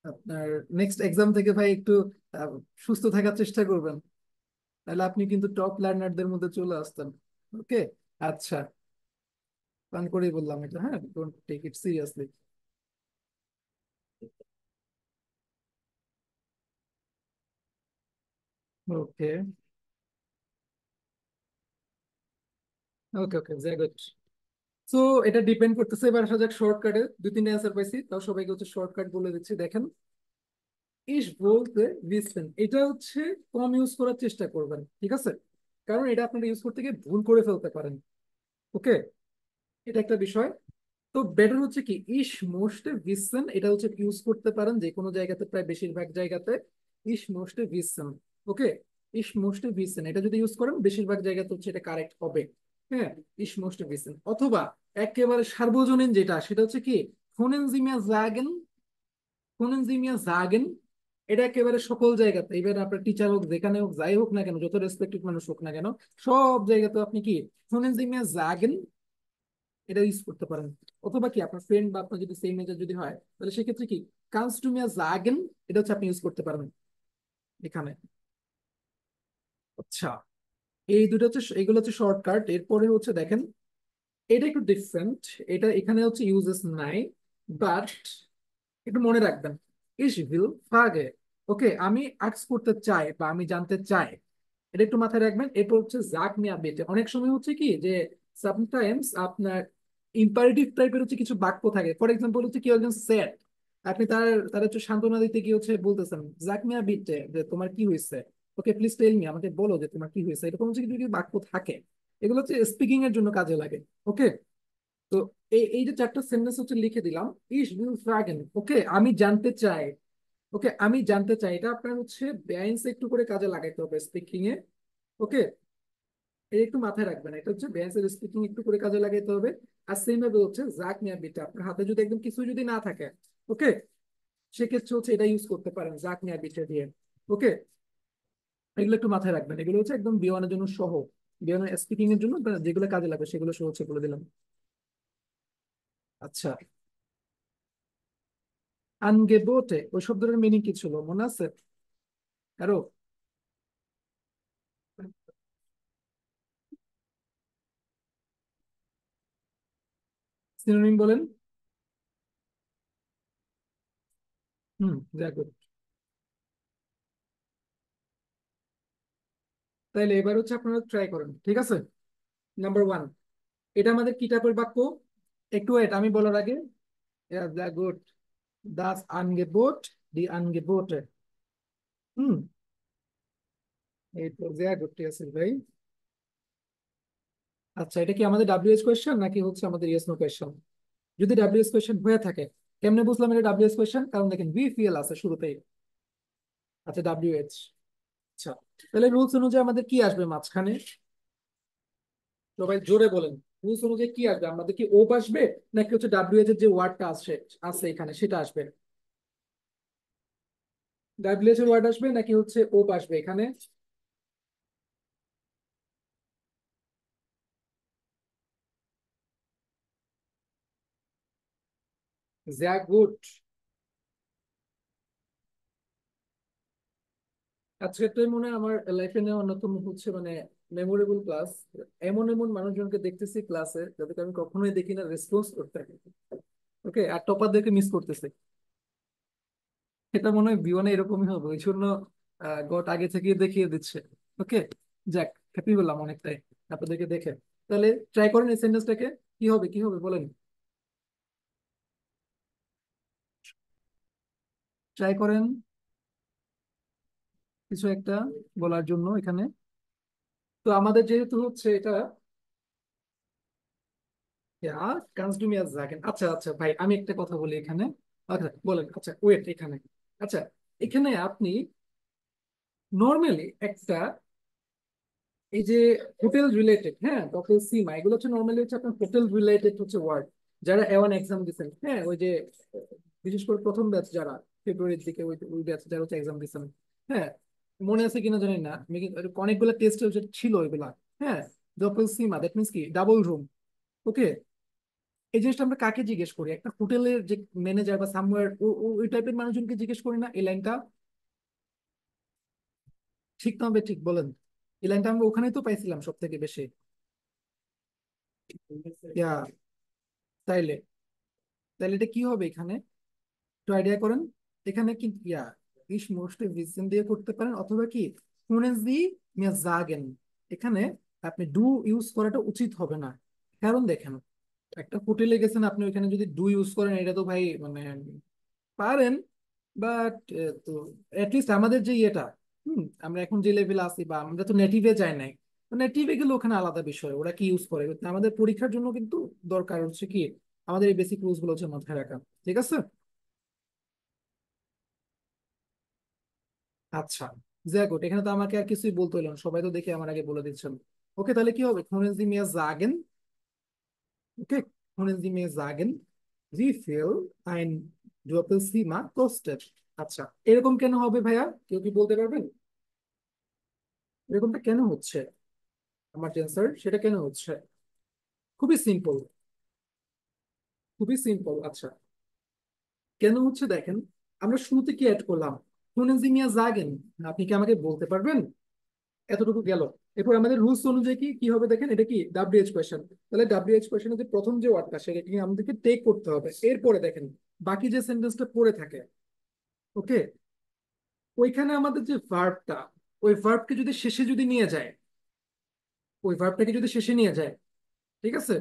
আপনার নেক্সট এক্সাম থেকে ভাই একটু আহ, সুস্থ থাকার চেষ্টা করবেন, তাহলে আপনি কিন্তু টপ লার্নারদের মধ্যে চলে আসতেন। ওকে। আচ্ছা, প্ল্যান করেই বললাম এটা, হ্যাঁ, don't take it seriously. Okay, okay, okay, জ্যাগট। সো এটা ডিপেন্ড করতেছে, এবার আসা যাক শর্টকাটে। দুই তিনটা অ্যান্সার পাইছি, তাও সবাইকে হচ্ছে শর্টকাট বলে দিচ্ছি, দেখেন। ইস বলতে বিসেন, এটা হচ্ছে কম ইউজ করার চেষ্টা করবেন, ঠিক আছে? কারণ এটা আপনারা ইউজ করতে গিয়ে ভুল করে ফেলতে পারেন। ওকে, এটা একটা বিষয়। তো বেটার হচ্ছে কি ইস মোস্টে ভিসেন, এটা হচ্ছে ইউজ করতে পারেন যে কোনো জায়গাতে, প্রায় বেশিরভাগ জায়গাতে ইস মোস্টে ভিসেন। ওকে, ইস মোস্টে ভিসেন এটা যদি ইউজ করেন বেশিরভাগ জায়গাতে হচ্ছে এটা কারেক্ট হবে। হ্যাঁ, ইস মোস্টে ভিসেন। অথবা একেবারে সার্বজনীন যেটা, সেটা হচ্ছে কি ফোনেনজিমিয়া জাগেন। ফোনেনজিমিয়া জাগেন, এটা একেবারে সকল জায়গাতে, এবার আপনার টিচার হোক, যেখানে হোক, যাই হোক না কেন, যত রেসপেক্টেড মানুষ হোক না কেন, সব জায়গাতে আপনি কি ফোনেনজিমিয়া জাগেন এটা ইউজ করতে পারেন। অথবা কি আপনার ফ্রেন্ড বা আপনার যদি সেম এজের যদি হয়, তাহলে সেক্ষেত্রে কি কানস টু মি আ জাগেন, এটা হচ্ছে আপনি ইউজ করতে পারবেন এখানে। আচ্ছা, এই দুটো হচ্ছে, এগুলো হচ্ছে শর্টকাট। এরপরে হচ্ছে দেখেন, এটা একটু ডিফারেন্ট। এটা এখানে হচ্ছে ইউজেস নাই, বাট একটু মনে রাখবেন। ইস ভিল ফ্রাগে। ওকে, আমি আক্স করতে চাই বা আমি জানতে চাই, এটা একটু মাথায় রাখবেন। এরপর হচ্ছে জাগ মিয়া বেটে, অনেক সময় হচ্ছে কি যে সামটাইমস আপনার ইম্পারেটিভ টাইপের হচ্ছে কিছু বাক্য থাকে। ফর এক্সাম্পল হচ্ছে কেউ একজন স্যাড, আপনি তার হচ্ছে সান্ত্বনা দিতে গিয়ে হচ্ছে বলতেছেন জাগ মিয়া বিটে, যে তোমার কি হয়েছে, ওকে প্লিজ টেল মি, আমাকে বলো যে তোমার কি হয়েছে, এরকম হচ্ছে কিছু কিছু বাক্য থাকে। এগুলো হচ্ছে স্পিকিং এর জন্য কাজে লাগে। ওকে। তো এই এই যে চারটা সেন্টেন্স হচ্ছে লিখে দিলাম। ইস উইল ফ্রাগেন, ওকে, আমি জানতে চাই। ওকে, আমি জানতে চাই, এটা আপনার হচ্ছে বেআইনসে একটু করে কাজে লাগাইতে হবে স্পিকিং এ। ওকে, এটা একটু মাথায় রাখবেন, এটা হচ্ছে বেআইনসের স্পিকিং একটু করে কাজে লাগাইতে হবে। আর সেম ভাবে হচ্ছে জাক মিয়া বিটা, আপনার হাতে যদি একদম কিছু যদি না থাকে, ওকে, সেক্ষেত্রে হচ্ছে এটা ইউজ করতে পারেন জাক মিয়া বিটা দিয়ে। ওকে, এগুলো একটু মাথায় রাখবেন, এগুলো হচ্ছে একদম বিওয়ানের জন্য সহ, বিওয়ানের স্পিকিং এর জন্য যেগুলো কাজে লাগবে সেগুলো সহ হচ্ছে বলে দিলাম। আচ্ছা, আনগেবোটে ওই শব্দটার মিনিং কি ছিল মনে আছে কারো? সিনোনিম বলেন। হুম, দেখো, তাইলে এবার হচ্ছে আপনারা ট্রাই করেন, ঠিক আছে? নাম্বার ওয়ান, এটা আমাদের কি টাইপের বাক্য? একটু ওয়েট, আমি বলার আগে। গুড, দাস আনগেবোট, দি আনগেবোটে। হুম, এই তো যে করতে আছে ভাই। আচ্ছা, এটা কি আমাদের ডাব্লিউএইচ কোয়েশ্চেন নাকি হচ্ছে আমাদের ইয়েস নো কোয়েশ্চেন? যদি ডাব্লিউএইচ কোয়েশ্চেন হয়ে থাকে, কেমনে বুঝলাম এটা ডাব্লিউএইচ কোয়েশ্চেন? কারণ দেখেন বিপিএল আছে শুরুতেই। আচ্ছা, ডাব্লিউএইচ। আচ্ছা, তাহলে রুলস অনুযায়ী আমাদের কি আসবে মাঝখানে? সবাই জোরে বলেন। রুলস অনুযায়ী কি আসবে আমাদের? কি ওপ আসবে নাকি হচ্ছে ডাব্লিউএইচ এর যে ওয়ার্ডটা আছে আছে এখানে সেটা আসবে? ডাব্লিউএইচ এর ওয়ার্ড আসবে নাকি হচ্ছে ওপ আসবে এখানে? যা গুড। আজকেরটাই মনে হয় আমার লাইফে নেওয়া অন্যতম হচ্ছে মানে মেমোরেবল ক্লাস। এমন এমন মানুষজনকে দেখতেছি ক্লাসে যাদেরকে আমি কখনোই দেখি না রেসপন্স করতে। ওকে, আর টপারদেরকে মিস করতেছে। এটা মনে হয় বিওনে এরকমই হবে, ওই জন্য গট আগে থেকে দেখিয়ে দিচ্ছে। ওকে, যাক, হ্যাপি হলাম অনেকটাই আপনাদেরকে দেখে। তাহলে ট্রাই করেন এই সেন্টেন্সটাকে। কি হবে, কি হবে বলেন? ট্রাই করেন কিছু একটা বলার জন্য এখানে। তো আমাদের যেহেতু হচ্ছে এটা, কাজডু মিয়া জাগেন। আচ্ছা আচ্ছা ভাই, আমি একটা কথা বলি এখানে। আচ্ছা বলেন, আচ্ছা ওয়েট এখানে। আচ্ছা, এখানে আপনি নর্মালি একটা, এই যে হোটেল রিলেটেড, হ্যাঁ হোটেল সীমা, এগুলো হচ্ছে নর্মালি হচ্ছে আপনার হোটেল রিলেটেড হচ্ছে ওয়ার্ড। যারা এওয়ান এক্সাম দিচ্ছেন, হ্যাঁ ওই যে বিশেষ করে প্রথম ব্যাচ যারা ফেব্রুয়ারির দিকে, ওই ওই ব্যাচ যারা হচ্ছে এক্সাম দিচ্ছেন, হ্যাঁ মনে আছে কিনা জানি না, আমি অনেকগুলো টেস্ট ছিল ওইগুলা। হ্যাঁ, ডবল সীমা দ্যাট মিনস কি ডাবল রুম। ওকে, এই জিনিসটা আমরা কাকে জিজ্ঞেস করি? একটা হোটেলের যে ম্যানেজার বা সামওয়্যার ওই টাইপের মানুষজনকে জিজ্ঞেস করি না এই লাইনটা? ঠিক না হবে, ঠিক বলেন। এই লাইনটা আমরা ওখানেই তো পাইছিলাম সব থেকে বেশি। ইয়া, তাইলে তাইলে এটা কি হবে এখানে? একটু আইডিয়া করেন। এখানে কিন্তু ইস মোস্ট রিসেন্ট দিয়ে করতে পারেন, অথবা কি ফ্লুয়েন্সি মিয়া জাগেন। এখানে আপনি ডু ইউজ করাটা উচিত হবে না। কারণ দেখেন, একটা হোটেলে গেছেন আপনি, ওইখানে যদি ডু ইউজ করেন এটা তো ভাই মানে পারেন, বাট তো অ্যাটলিস্ট আমাদের যে ইয়েটা, আমরা এখন যে লেভেলে আছি, বা আমরা তো নেটিভে যাই নাই। নেটিভে গেলে ওখানে আলাদা বিষয়, ওরা কি ইউজ করে, কিন্তু আমাদের পরীক্ষার জন্য কিন্তু দরকার হচ্ছে কি আমাদের এই বেসিক রুলস গুলো হচ্ছে মাথায় রাখা। ঠিক আছে? আচ্ছা, sehr gut, এখানে তো আমাকে আর কিছুই বলতে হলো না, সবাই তো দেখে আমার আগে বলে দিচ্ছেন। ওকে, তাহলে কি হবে? können Sie mir sagen, ওকে, können Sie mir sagen wie viel ein Doppelzimmer kostet? আচ্ছা, এরকম কেন হবে ভাইয়া? কেউ কি বলতে পারবেন এরকমটা কেন হচ্ছে? আমার যে answer, সেটা কেন হচ্ছে? খুবই সিম্পল, খুবই সিম্পল। আচ্ছা, কেন হচ্ছে দেখেন, আমরা শুরুতে কি অ্যাড করলাম? können Sie mir sagen, আপনি কি আমাকে বলতে পারবেন? এতটুকু গেল। এরপর আমাদের রুলস অনুযায়ী কি কি হবে দেখেন, এটা কি ডাব্লিউএইচ কোয়েশ্চেন। তাহলে ডাব্লিউএইচ কোয়েশ্চেনের যে প্রথম যে ওয়ার্ডটা সেটাকে আমাদেরকে টেক করতে হবে। এরপরে দেখেন বাকি যে সেন্টেন্সটা পড়ে থাকে, ওকে, ওইখানে আমাদের যে ভার্বটা, ওই ভার্বকে যদি শেষে যদি নিয়ে যায়, ওই ভার্বটাকে যদি শেষে নিয়ে যায়, ঠিক আছে,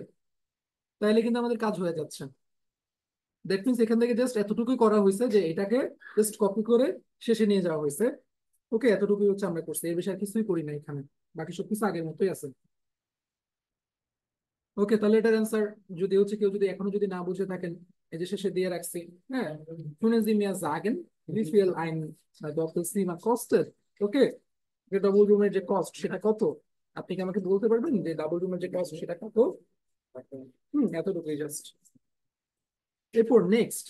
তাহলে কিন্তু আমাদের কাজ হয়ে যাচ্ছে। দ্যাট মিনস এখান থেকে জাস্ট এতটুকুই করা হয়েছে যে এটাকে জাস্ট কপি করে শেষে নিয়ে যাওয়া হয়েছে। ওকে, এতটুকুই হচ্ছে আমরা করছি, এর বেশি আর কিছুই করি না এখানে। বাকি সবকিছু আগের মতোই আছে। ওকে, তাহলে এটার অ্যান্সার, যদি হচ্ছে কেউ যদি এখনো যদি না বুঝে থাকেন, এই যে শেষে দিয়ে রাখছি, হ্যাঁ, শুনে জি মিয়া জাগেন wie viel ein Doppelzimmer kostet? ওকে, যে ডাবল রুমের যে কস্ট সেটা কত? আপনি কি আমাকে বলতে পারবেন যে ডাবল রুমের যে কস্ট সেটা কত? এতটুকুই জাস্ট। এরপর নেক্সট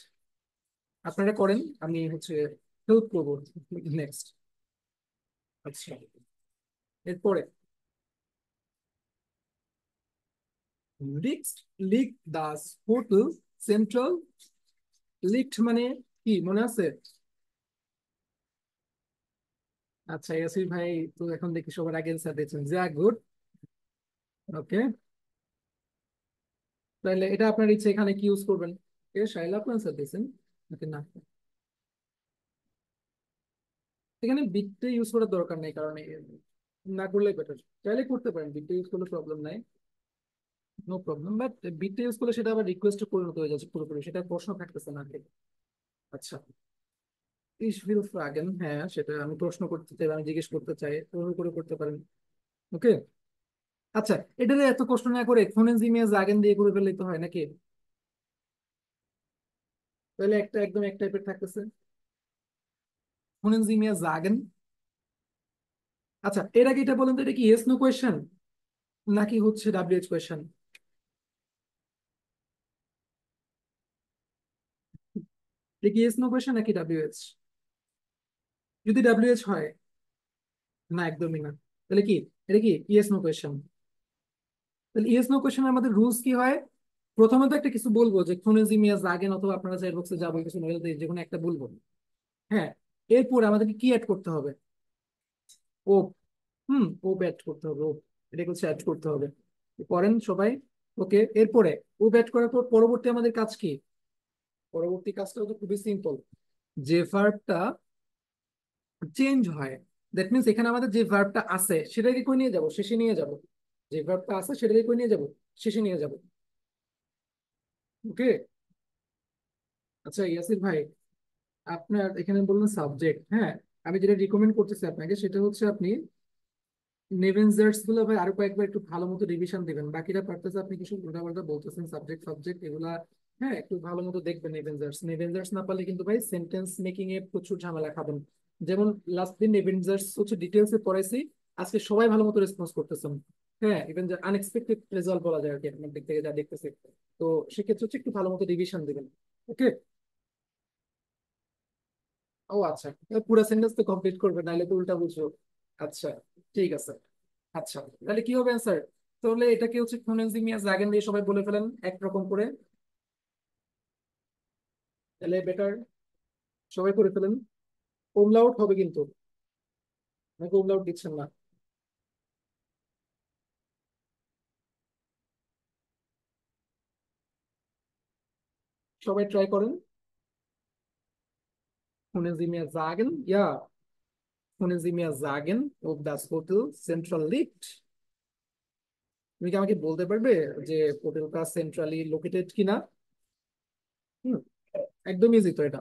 আপনারা করেন, আমি হচ্ছে হেল্প করবো। নেক্সট, আচ্ছা, এরপরে leaks, leak Das hotel central. Lift মানে কি মনে আছে? আচ্ছা, ইয়াসির ভাই তো এখন দেখি সবার আগে অ্যান্সার দিয়েছেন, যা গুড। ওকে, তাহলে এটা আপনার ইচ্ছে, এখানে কি ইউজ করবেন? এ শাইলা আপনি অ্যান্সার দিয়েছেন নাকি না? এখানে বিটটা ইউজ করার দরকার নেই, কারণ না করলে বেটার। চাইলে করতে পারেন, বিটটা ইউজ করলে প্রবলেম নাই, নো প্রবলেম, বাট বিটটা ইউজ করলে সেটা আবার রিকোয়েস্টে পরিণত হয়ে যাচ্ছে পুরোপুরি, সেটা প্রশ্ন থাকতেছে না আর কি। আচ্ছা, ইস উইল ফ্রাগেন, হ্যাঁ সেটা আমি প্রশ্ন করতে চাই, আমি জিজ্ঞেস করতে চাই, ওভাবে করে করতে পারেন। ওকে। আচ্ছা, এটা এত কষ্ট না করে ফোনেনজিমিয়া জাগেন দিয়ে করে ফেললেই তো হয় নাকি? তাহলে একটা একদম এক টাইপের থাকতেছে, ফোনেনজিমিয়া জাগেন। আচ্ছা, এর আগে এটা বলেন তো, এটা কি ইয়েস নো কোয়েশ্চেন নাকি হচ্ছে ডাব্লিউএইচ কোয়েশ্চেন? এটা কি ইয়েস নো কোয়েশ্চেন নাকি ডাব্লিউএইচ? যদি ডাব্লিউএইচ হয়, না একদমই না, তাহলে কি এটা কি ইয়েস নো কোয়েশ্চেন? তাহলে ইয়েস নো কোয়েশ্চেন আমাদের রুলস কি হয়? প্রথমত একটা কিছু বলবো যে ফোনেনজিমিয়া জাগেন, অথবা আপনারা চ্যাট বক্সে যাবো কিছু নইলে যে কোনো একটা বলবো। হ্যাঁ, এরপর আমাদেরকে কি অ্যাড করতে হবে? ও, ও অ্যাড করতে হবে, ও, এটা হচ্ছে অ্যাড করতে হবে। করেন সবাই। ওকে, এরপরে ও অ্যাড করার পর পরবর্তী আমাদের কাজ কি? পরবর্তী কাজটা হচ্ছে খুবই সিম্পল। যে ভার্বটা চেঞ্জ হয়, দ্যাট মিনস এখানে আমাদের যে ভার্বটা আছে সেটাকে কই নিয়ে যাব? শেষে নিয়ে যাব। যে ভার্বটা আছে সেটাকে কই নিয়ে যাব? শেষে নিয়ে যাব। ওকে। আচ্ছা ইয়াসির ভাই, আপনার এখানে বললেন সাবজেক্ট, হ্যাঁ, আমি যেটা রিকমেন্ড করতেছি আপনাকে সেটা হচ্ছে আপনি নেভেনজার্স গুলো ভাই আরো কয়েকবার একটু ভালো মতো রিভিশন দিবেন। বাকিরা পারতেছে, আপনি কিছু উল্টাপাল্টা বলতেছেন সাবজেক্ট সাবজেক্ট এগুলা। হ্যাঁ, একটু ভালো মতো দেখবেন নেভেনজার্স। নেভেনজার্স না পারলে কিন্তু ভাই সেন্টেন্স মেকিং এ প্রচুর ঝামেলা খাবেন। যেমন লাস্ট দিন নেভেনজার্স হচ্ছে ডিটেলস এ পড়াইছি, আজকে সবাই ভালো মতো রেসপন্স করতেছেন। হ্যাঁ, ইভেন যে আনএক্সপেক্টেড রেজাল্ট বলা যায় আর কি আপনার দিক থেকে যা দেখতেছি। তো সেক্ষেত্রে হচ্ছে একটু ভালো মতো রিভিশন দিবেন। ওকে। ও আচ্ছা, পুরো সেন্টেন্স তো কমপ্লিট করবে, নাহলে তো উল্টা বুঝো। আচ্ছা, ঠিক আছে। আচ্ছা, তাহলে কি হবে অ্যান্সার? তাহলে এটাকে হচ্ছে ফোনেনজিমিয়া জাগেন দিয়ে সবাই বলে ফেলেন একরকম করে। তাহলে বেটার সবাই করে ফেলেন। ওমলাউট হবে কিন্তু, নাকি ওমলাউট দিচ্ছেন না? সবাই ট্রাই করেন। ফোনেনজিমিয়া জাগেন, ইয়া, ফোনেনজিমিয়া জাগেন ও দাস হোটেল সেন্ট্রাল লিফট। তুমি কি আমাকে বলতে পারবে যে হোটেলটা সেন্ট্রালি লোকেটেড কিনা? হুম, একদম ইজি তো এটা।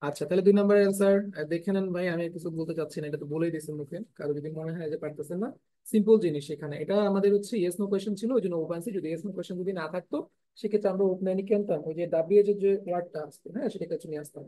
আচ্ছা, তাহলে 2 নম্বরের অ্যান্সার দেখে নেন ভাই, আমি আর কিছু বলতে চাচ্ছি না, এটা তো বলেই দিয়েছেন মুখে, কারো যদি মনে হয় যে পারতেছেন না। সিম্পল জিনিস, এখানে এটা আমাদের হচ্ছে ইয়েস নো কোয়েশ্চেন ছিল, ওই জন্য ওপেন সি। যদি ইয়েস নো কোয়েশ্চেন যদি না থাকতো সেক্ষেত্রে আমরা ওপেন কি আনতাম, ওই যে ডাব্লিউ এর যে ওয়ার্ডটা আসতো, হ্যাঁ সেটা কাছে নিয়ে আসতাম।